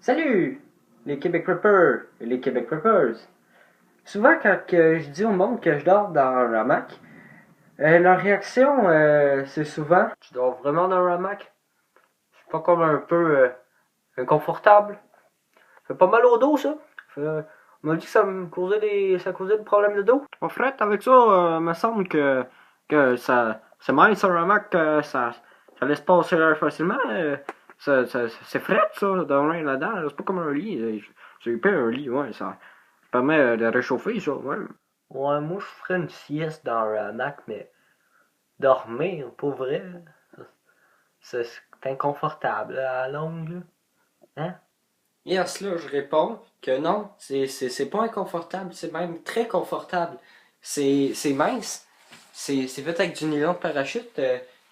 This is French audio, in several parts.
Salut, les Québec Preppers et les Québec Preppers. Souvent, quand je dis au monde que je dors dans un hamac, leur réaction, c'est souvent: Tu dors vraiment dans un hamac? C'est pas comme un peu inconfortable? Ça fait pas mal au dos, ça? On m'a dit que ça causait des problèmes de dos. En fait, avec ça, me semble que c'est mince un hamac, ça laisse passer l'air facilement. C'est fret, ça, dormir là-dedans. C'est pas comme un lit. J'ai pas un lit, ouais, ça permet de réchauffer, ça, ouais. Ouais, moi, je ferais une sieste dans un hamac, mais dormir, pour vrai, c'est inconfortable à la longue, là. Hein? Et à cela, je réponds que non, c'est pas inconfortable, c'est même très confortable. C'est mince, c'est fait avec du nylon de parachute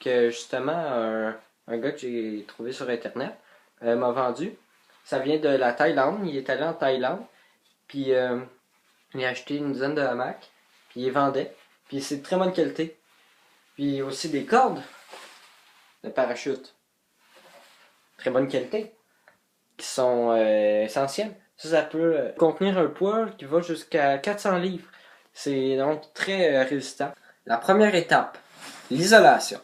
que justement un gars que j'ai trouvé sur internet m'a vendu. Ça vient de la Thaïlande, il est allé en Thaïlande, puis il a acheté une dizaine de hamacs, puis il les vendait, puis c'est de très bonne qualité. Puis aussi des cordes de parachute, très bonne qualité, qui sont essentielles. Ça peut contenir un poids qui va jusqu'à 400 livres. C'est donc très résistant. La première étape, l'isolation.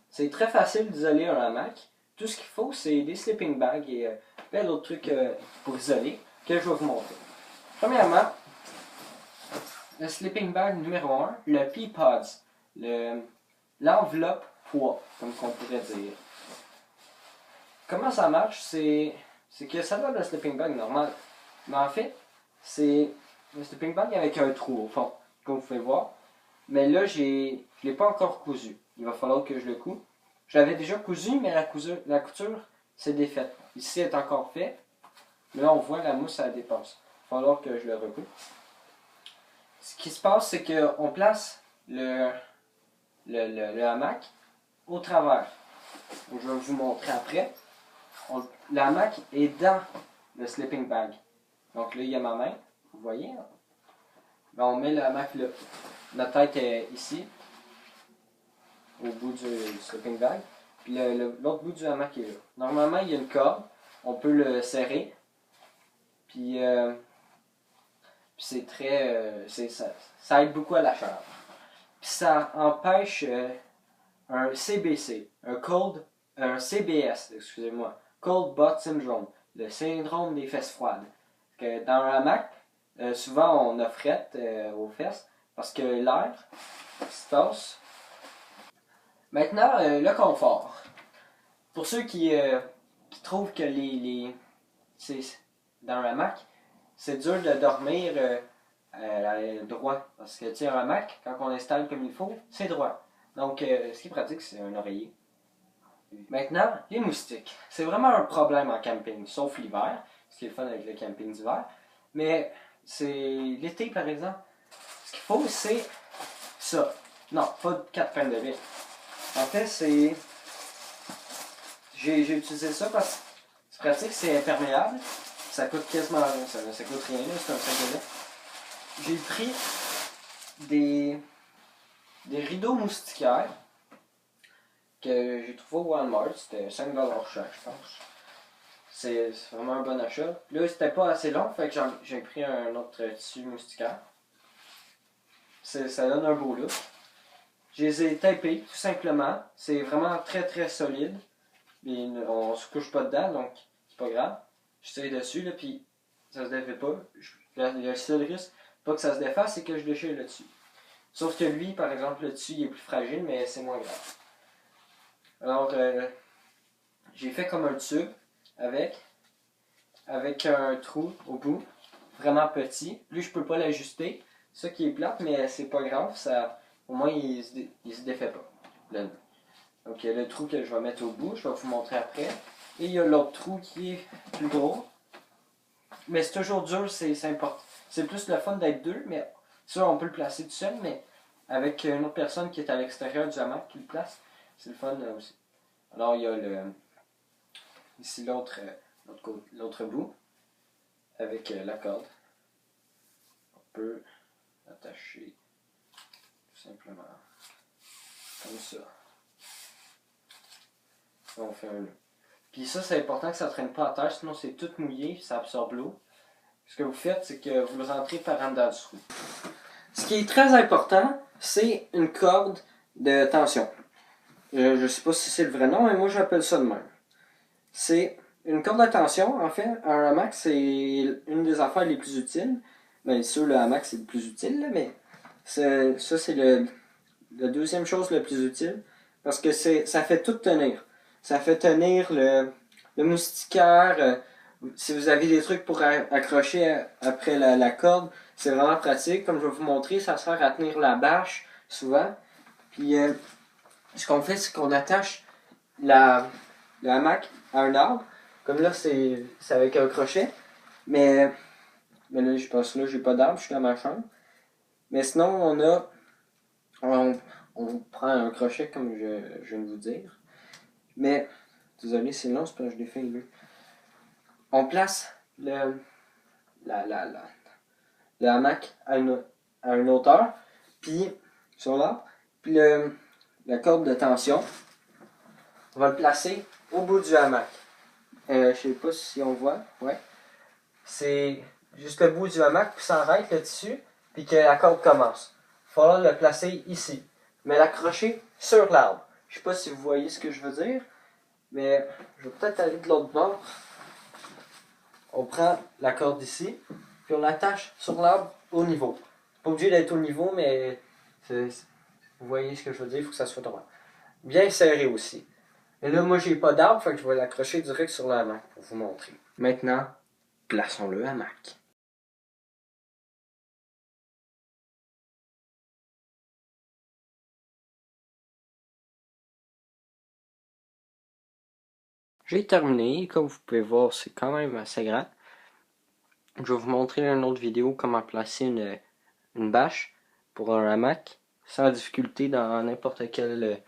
C'est très facile d'isoler un hamac. Tout ce qu'il faut, c'est des sleeping bags et plein d'autres trucs pour isoler que je vais vous montrer. Premièrement, le sleeping bag numéro 1, le Peapods, l'enveloppe poids, comme on pourrait dire. Comment ça marche? C'est que ça donne le sleeping bag normal. Mais en fait, c'est le sleeping bag avec un trou au fond, comme vous pouvez voir. Mais là, je ne l'ai pas encore cousu. Il va falloir que je le couse. Je l'avais déjà cousu, mais la couture s'est défaite. Ici, elle est encore faite. Mais là, on voit la mousse, elle dépasse. Il va falloir que je le recouse. Ce qui se passe, c'est qu'on place le hamac au travers. Je vais vous montrer après. Le hamac est dans le sleeping bag. Donc là, il y a ma main. Vous voyez? Ben, on met le hamac là. La tête est ici, au bout du sleeping bag. Puis l'autre bout du hamac est là. Normalement, il y a une corde. On peut le serrer. Puis c'est très. Ça aide beaucoup à la chaleur. Puis ça empêche un CBC, un CBS, excusez-moi, Cold Butt Syndrome, le syndrome des fesses froides. Que dans un hamac, souvent on a frette aux fesses parce que l'air se passe. Maintenant, le confort. Pour ceux qui trouvent que dans un hamac, c'est dur de dormir droit. Parce que, tu sais, un hamac, quand on installe comme il faut, c'est droit. Donc, ce qui est pratique, c'est un oreiller. Maintenant, les moustiques. C'est vraiment un problème en camping, sauf l'hiver, ce qui est le fun avec le camping d'hiver. Mais c'est l'été, par exemple. Ce qu'il faut, c'est ça. Non, pas de 4 pains de vie. En fait, c'est... J'ai utilisé ça parce que c'est pratique, c'est imperméable. Ça coûte quasiment rien. Ça coûte rien, c'est un sac de lait. J'ai pris des rideaux moustiquaires que j'ai trouvé au Walmart. C'était 5$ chaque, je pense. C'est vraiment un bon achat. Là, c'était pas assez long, fait que j'ai pris un autre tissu moustiquaire. Ça donne un beau look. Je les ai tapés, tout simplement. C'est vraiment très très solide. Et on se couche pas dedans, donc c'est pas grave. Je tire dessus, là, puis ça se défait pas. Le seul risque, pas que ça se défasse, c'est que je déchire le dessus. Sauf que lui, par exemple, le dessus, il est plus fragile, mais c'est moins grave. Alors, j'ai fait comme un tube avec un trou au bout, vraiment petit. Lui, je peux pas l'ajuster. Ça qui est plate, mais c'est pas grave. Au moins, il se défait pas. Donc, il y a le trou que je vais mettre au bout. Je vais vous montrer après. Et il y a l'autre trou qui est plus gros. Mais c'est toujours dur, c'est important. C'est plus le fun d'être deux, mais ça, on peut le placer tout seul, mais avec une autre personne qui est à l'extérieur du hamac qui le place, c'est le fun aussi. Alors, il y a ici l'autre bout, avec la corde. On peut l'attacher tout simplement comme ça. On fait un nœud. Puis ça, c'est important que ça ne traîne pas à terre, sinon c'est tout mouillé, ça absorbe l'eau. Ce que vous faites, c'est que vous le rentrez par en dedans du trou. Ce qui est très important, c'est une corde de tension. Je ne sais pas si c'est le vrai nom, mais moi j'appelle ça de même. C'est une corde de tension, en fait, un hamac, c'est une des affaires les plus utiles. Bien sûr, le hamac, c'est le plus utile, là, mais ça, c'est la deuxième chose la plus utile. Parce que ça fait tout tenir. Ça fait tenir le moustiquaire. Si vous avez des trucs pour accrocher après la corde, c'est vraiment pratique. Comme je vais vous montrer, ça sert à tenir la bâche, souvent. Puis, ce qu'on fait, c'est qu'on attache le hamac à un arbre. Comme là, c'est avec un crochet. Mais là, je pense là, j'ai pas d'arbre, je suis dans ma chambre. Mais sinon, on prend un crochet comme je viens de vous dire. Mais, désolé, c'est long, c'est parce que je l'ai fait ému. On place le hamac à une hauteur, puis sur l'arbre, puis la corde de tension, on va le placer au bout du hamac. Je sais pas si on voit, ouais. C'est juste le bout du hamac, puis s'arrête le dessus, puis que la corde commence. Il va falloir le placer ici, mais l'accrocher sur l'arbre. Je sais pas si vous voyez ce que je veux dire, mais je vais peut-être aller de l'autre bord. On prend la corde ici, puis on l'attache sur l'arbre au niveau. C'est pas obligé d'être au niveau, mais vous voyez ce que je veux dire, il faut que ça soit droit. Bien serré aussi. Et là, moi, j'ai pas d'arbre, fait que je vais l'accrocher direct sur le hamac pour vous montrer. Maintenant, plaçons le hamac. J'ai terminé, comme vous pouvez voir, c'est quand même assez grand. Je vais vous montrer dans une autre vidéo comment placer une bâche pour un hamac sans difficulté dans n'importe quel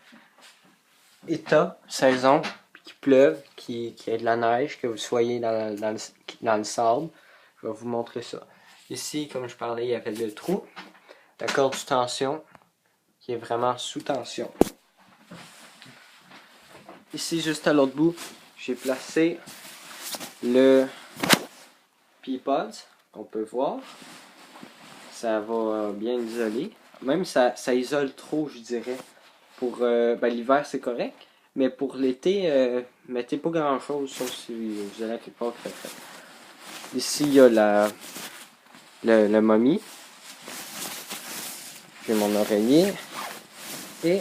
état, saison, qu'il pleuve, qu'il y ait de la neige, que vous soyez dans le sable. Je vais vous montrer ça. Ici, comme je parlais, il y avait le trou, la corde sous tension, qui est vraiment sous tension. Ici, juste à l'autre bout, j'ai placé le Peapods, qu'on peut voir. Ça va bien isoler. Même ça isole trop, je dirais. Pour l'hiver, c'est correct. Mais pour l'été, mettez pas grand chose, sauf si vous allez à quelque part très frais. Ici, il y a le momie. J'ai mon oreiller. Et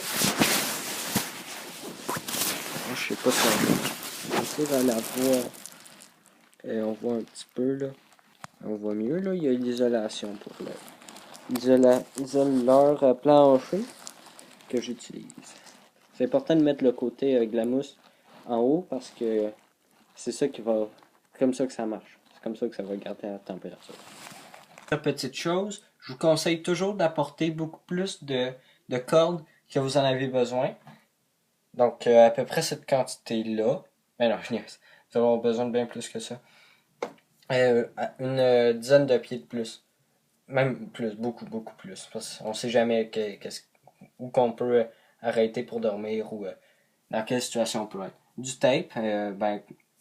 je sais pas si on va la voir. On voit un petit peu là. On voit mieux là. Il y a l'isolation pour l'isoleur plancher que j'utilise. C'est important de mettre le côté avec de la mousse en haut parce que c'est ça qui va. Comme ça que ça marche. C'est comme ça que ça va garder la température. Petite chose, je vous conseille toujours d'apporter beaucoup plus de cordes que vous en avez besoin. Donc à peu près cette quantité-là. Mais non, je niaise. Vous allez avoir besoin de bien plus que ça. Une dizaine de pieds de plus. Même plus, beaucoup plus. Parce qu'on sait jamais où qu'on peut arrêter pour dormir ou dans quelle situation on peut être. Du tape,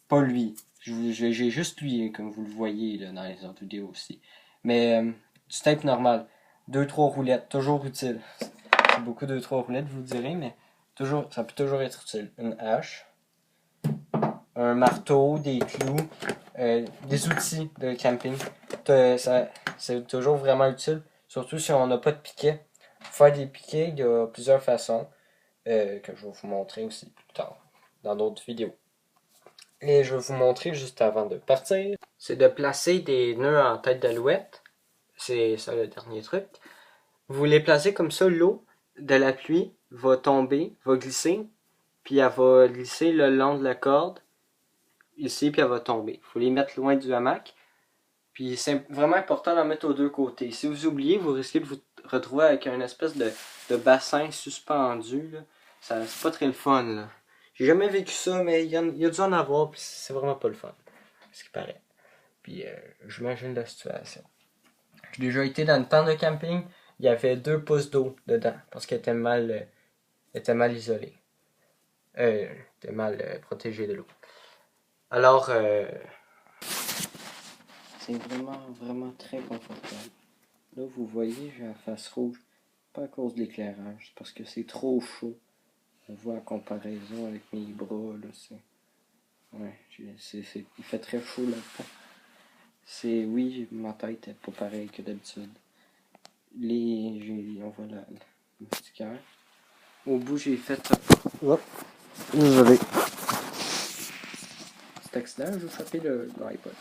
pas lui. J'ai juste lui, comme vous le voyez là, dans les autres vidéos aussi. Mais du tape normal. 2-3 roulettes, toujours utile. C'est beaucoup 2-3 roulettes, vous le direz, mais ça peut toujours être utile. Une hache, un marteau, des clous, des outils de camping. C'est toujours vraiment utile, surtout si on n'a pas de piquet. Pour faire des piquets, il y a plusieurs façons que je vais vous montrer aussi plus tard dans d'autres vidéos. Et je vais vous montrer juste avant de partir, c'est de placer des nœuds en tête d'alouette. C'est ça le dernier truc. Vous les placez comme ça, l'eau de la pluie va tomber, va glisser, puis elle va glisser le long de la corde, ici, puis elle va tomber. Il faut les mettre loin du hamac. Puis c'est vraiment important d'en mettre aux deux côtés. Si vous oubliez, vous risquez de vous retrouver avec une espèce de bassin suspendu. Là. C'est pas très le fun. Là. J'ai jamais vécu ça, mais il y a dû en avoir, puis c'est vraiment pas le fun. Ce qui paraît. Puis j'imagine la situation. J'ai déjà été dans une tente de camping, il y avait 2 pouces d'eau dedans, parce qu'elle était mal isolée. Elle était mal protégée de l'eau. Alors, c'est vraiment très confortable. Là, vous voyez, j'ai la face rouge. Pas à cause de l'éclairage, c'est parce que c'est trop chaud. On voit en comparaison avec mes bras, là, c'est... Ouais, il fait très chaud là-dedans. Oui, ma tête est pas pareille que d'habitude. On voit la moustiquaire. Au bout, j'ai fait... Oh, désolé. Cet accident, j'ai frappé l'iPod.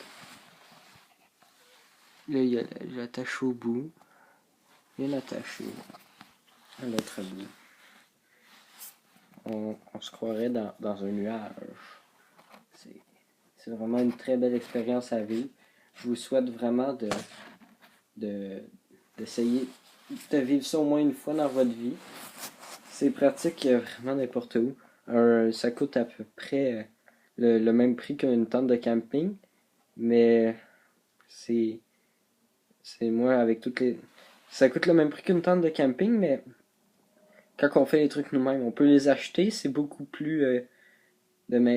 Là, j'ai attaché au bout. Bien attaché à l'autre bout. On se croirait dans un nuage. C'est vraiment une très belle expérience à vivre. Je vous souhaite vraiment d'essayer de vivre ça au moins une fois dans votre vie. C'est pratique vraiment n'importe où. Ça coûte à peu près le même prix qu'une tente de camping, mais c'est moi avec toutes les... Ça coûte le même prix qu'une tente de camping, mais quand on fait les trucs nous-mêmes, on peut les acheter, c'est beaucoup plus...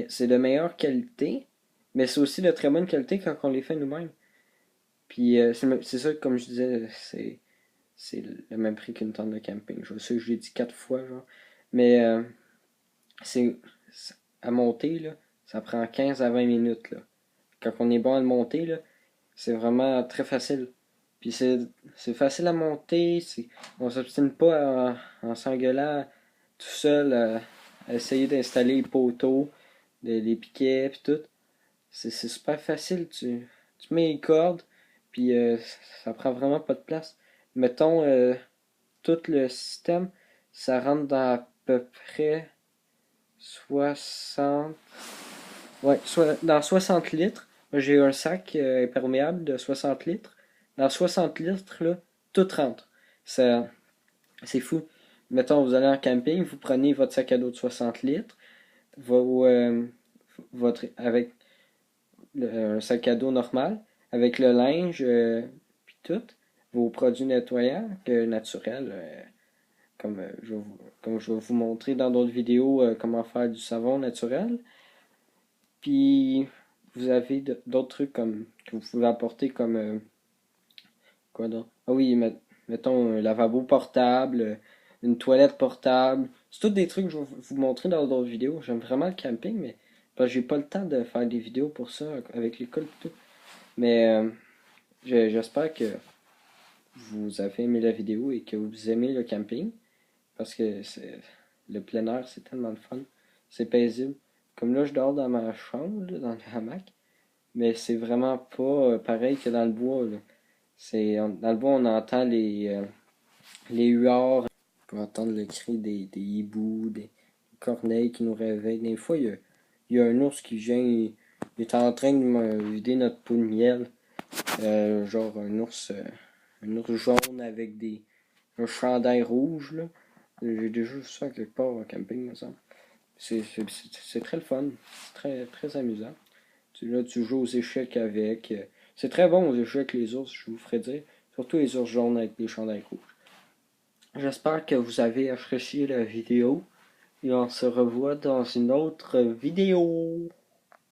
c'est de meilleure qualité, mais c'est aussi de très bonne qualité quand on les fait nous-mêmes. Puis c'est ça, comme je disais, c'est le même prix qu'une tente de camping. Je sais que je l'ai dit 4 fois, genre. Mais c'est à monter, là, ça prend 15 à 20 minutes, là. Quand on est bon à le monter, là, c'est vraiment très facile. Puis c'est facile à monter, on s'obstine pas en s'engueulant tout seul à essayer d'installer les poteaux, les piquets, puis tout. C'est super facile, tu mets les cordes, puis ça prend vraiment pas de place. Mettons, tout le système, ça rentre dans à peu près 60... Ouais, dans 60 litres. Moi, j'ai un sac imperméable de 60 litres. Dans 60 litres, là, tout rentre. C'est fou. Mettons, vous allez en camping, vous prenez votre sac à dos de 60 litres, avec un sac à dos normal, avec le linge, puis tout, vos produits nettoyants, naturels, comme je vais vous montrer dans d'autres vidéos comment faire du savon naturel. Puis vous avez d'autres trucs que vous pouvez apporter comme quoi d'autre? Ah oui, mettons un lavabo portable, une toilette portable. C'est tous des trucs que je vais vous montrer dans d'autres vidéos. J'aime vraiment le camping, mais parce que j'ai pas le temps de faire des vidéos pour ça avec l'école et tout. Mais j'espère que vous avez aimé la vidéo et que vous aimez le camping. Parce que le plein air, c'est tellement le fun. C'est paisible. Comme là, je dors dans ma chambre, là, dans le hamac. Mais c'est vraiment pas pareil que dans le bois, là. Dans le bois, on entend les huards. On peut entendre le cri des hiboux, des corneilles qui nous réveillent. Des fois, il y a un ours qui vient, il est en train de me vider notre pot de miel. Genre un ours jaune avec un chandail rouge, là. J'ai déjà vu ça quelque part en camping, me semble. C'est très le fun. C'est très, très amusant. Là, tu joues aux échecs avec. C'est très bon aux échecs, les ours, je vous ferai dire. Surtout les ours jaunes avec des chandails rouges. J'espère que vous avez apprécié la vidéo. Et on se revoit dans une autre vidéo.